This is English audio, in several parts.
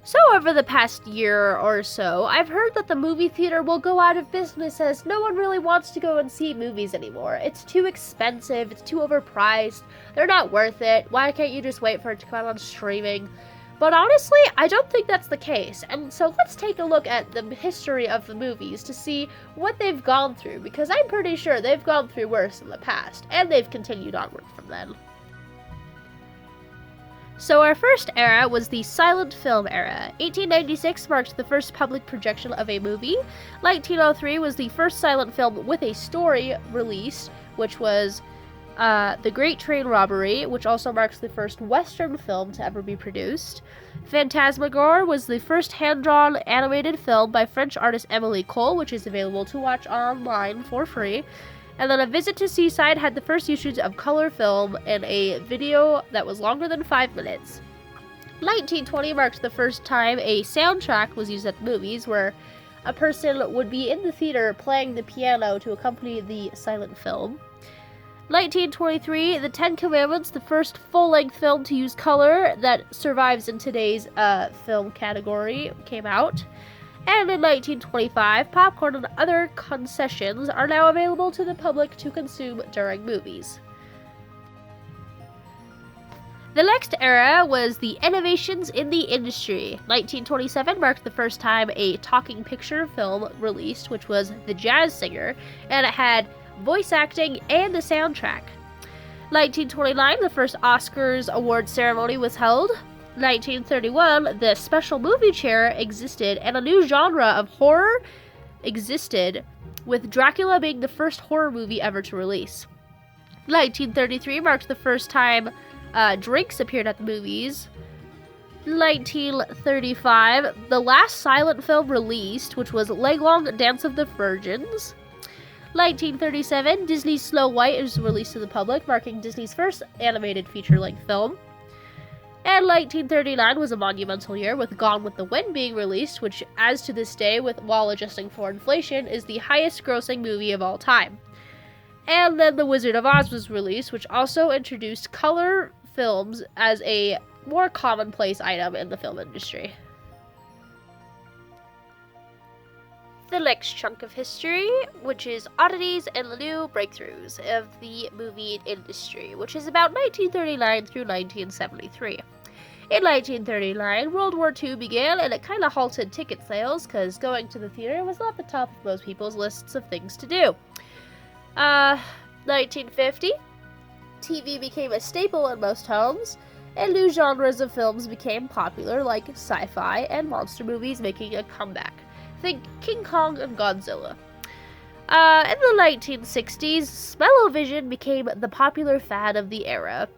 So over the past year or so, I've heard that the movie theater will go out of business as no one really wants to go and see movies anymore. It's too expensive, it's too overpriced, they're not worth it, why can't you just wait for it to come out on streaming? But honestly, I don't think that's the case, and so let's take a look at the history of the movies to see what they've gone through, because I'm pretty sure they've gone through worse in the past, and they've continued onward from then. So our first era was the silent film era. 1896 marked the first public projection of a movie. 1903 was the first silent film with a story released, which was The Great Train Robbery, which also marks the first Western film to ever be produced. Phantasmagoria was the first hand-drawn animated film by French artist Emily Cole, which is available to watch online for free. And then A Visit to Seaside had the first usage of color film in a video that was longer than 5 minutes. 1920 marked the first time a soundtrack was used at the movies, where a person would be in the theater playing the piano to accompany the silent film. 1923, The Ten Commandments, the first full-length film to use color that survives in today's film category, came out. And in 1925, popcorn and other concessions are now available to the public to consume during movies. The next era was the innovations in the industry. 1927 marked the first time a talking picture film released, which was The Jazz Singer, and it had voice acting and a soundtrack. 1929, the first Oscars award ceremony was held. 1931, the special movie chair existed, and a new genre of horror existed, with Dracula being the first horror movie ever to release. 1933 marked the first time drinks appeared at the movies. 1935, the last silent film released, which was Leglong Dance of the Virgins. 1937, Disney's Snow White is released to the public, marking Disney's first animated feature-length film. And 1939 was a monumental year, with Gone with the Wind being released, which, as to this day, while adjusting for inflation, is the highest-grossing movie of all time. And then The Wizard of Oz was released, which also introduced color films as a more commonplace item in the film industry. The next chunk of history, which is oddities and the new breakthroughs of the movie industry, which is about 1939 through 1973. In 1939, World War II began, and it kind of halted ticket sales because going to the theater was not the top of most people's lists of things to do. 1950, TV became a staple in most homes, and new genres of films became popular, like sci-fi and monster movies making a comeback. Think King Kong and Godzilla. In the 1960s, smell-o-vision became the popular fad of the era,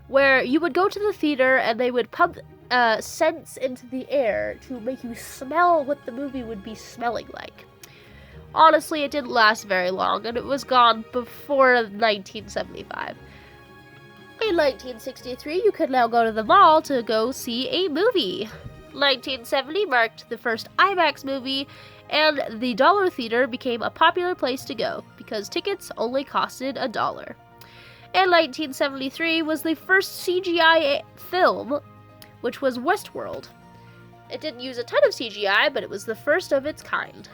where you would go to the theater and they would pump scents into the air to make you smell what the movie would be smelling like. Honestly, it didn't last very long, and it was gone before 1975. In 1963, you could now go to the mall to go see a movie. 1970 marked the first IMAX movie, and the dollar theater became a popular place to go because tickets only costed $1. And 1973 was the first CGI film, which was Westworld. It didn't use a ton of CGI, but it was the first of its kind.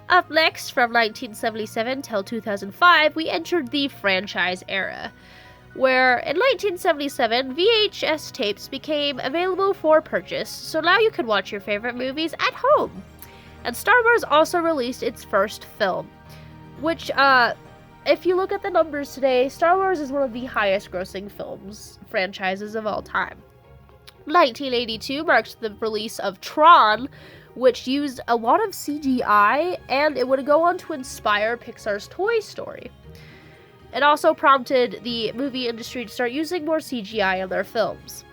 Up next, from 1977 till 2005, we entered the franchise era, where in 1977, VHS tapes became available for purchase, so now you could watch your favorite movies at home. And Star Wars also released its first film, which, if you look at the numbers today, Star Wars is one of the highest grossing franchises of all time. 1982 marked the release of Tron, which used a lot of CGI, and it would go on to inspire Pixar's Toy Story. It also prompted the movie industry to start using more CGI in their films.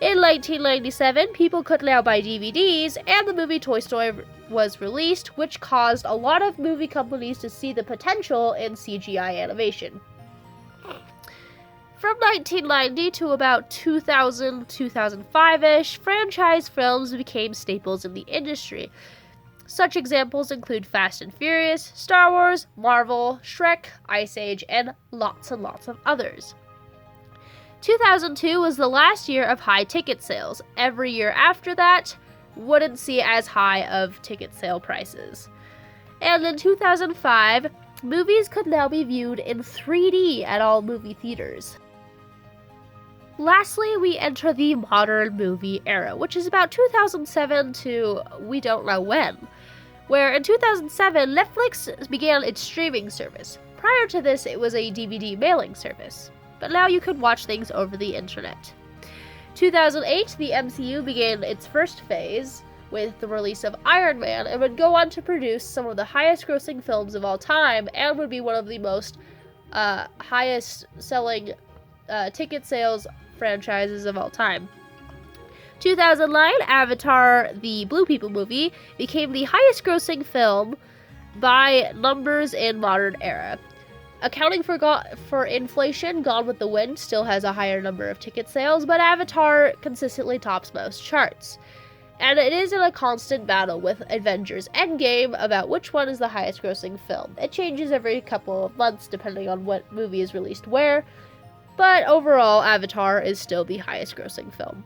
In 1997, people could now buy DVDs, and the movie Toy Story was released, which caused a lot of movie companies to see the potential in CGI animation. From 1990 to about 2005-ish, franchise films became staples in the industry. Such examples include Fast and Furious, Star Wars, Marvel, Shrek, Ice Age, and lots of others. 2002 was the last year of high ticket sales. Every year after that wouldn't see as high of ticket sale prices. And in 2005, movies could now be viewed in 3D at all movie theaters. Lastly, we enter the modern movie era, which is about 2007 to we don't know when, where in 2007, Netflix began its streaming service. Prior to this, it was a DVD mailing service, but now you could watch things over the internet. 2008, the MCU began its first phase with the release of Iron Man and would go on to produce some of the highest grossing films of all time and would be one of the most highest selling ticket sales franchises of all time. 2009, Avatar, the Blue People movie, became the highest grossing film by numbers in modern era. Accounting for inflation, Gone with the Wind still has a higher number of ticket sales, but Avatar consistently tops most charts. And it is in a constant battle with Avengers Endgame about which one is the highest grossing film. It changes every couple of months depending on what movie is released where, but overall, Avatar is still the highest grossing film.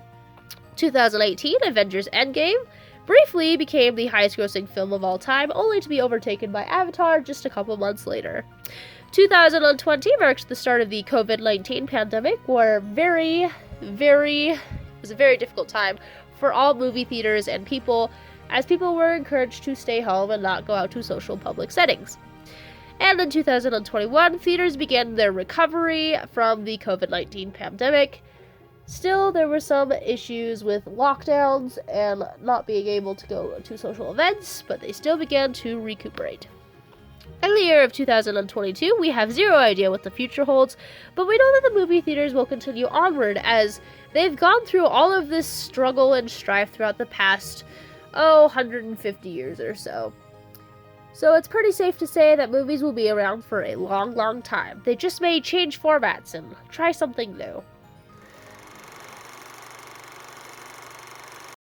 2018, Avengers Endgame briefly became the highest grossing film of all time, only to be overtaken by Avatar just a couple months later. 2020 marked the start of the COVID-19 pandemic, where it was a very difficult time for all movie theaters and people, as people were encouraged to stay home and not go out to social public settings. And in 2021, theaters began their recovery from the COVID-19 pandemic. Still, there were some issues with lockdowns and not being able to go to social events, but they still began to recuperate. In the year of 2022, we have zero idea what the future holds, but we know that the movie theaters will continue onward as they've gone through all of this struggle and strife throughout the past, 150 years or so. So it's pretty safe to say that movies will be around for a long, long time. They just may change formats and try something new.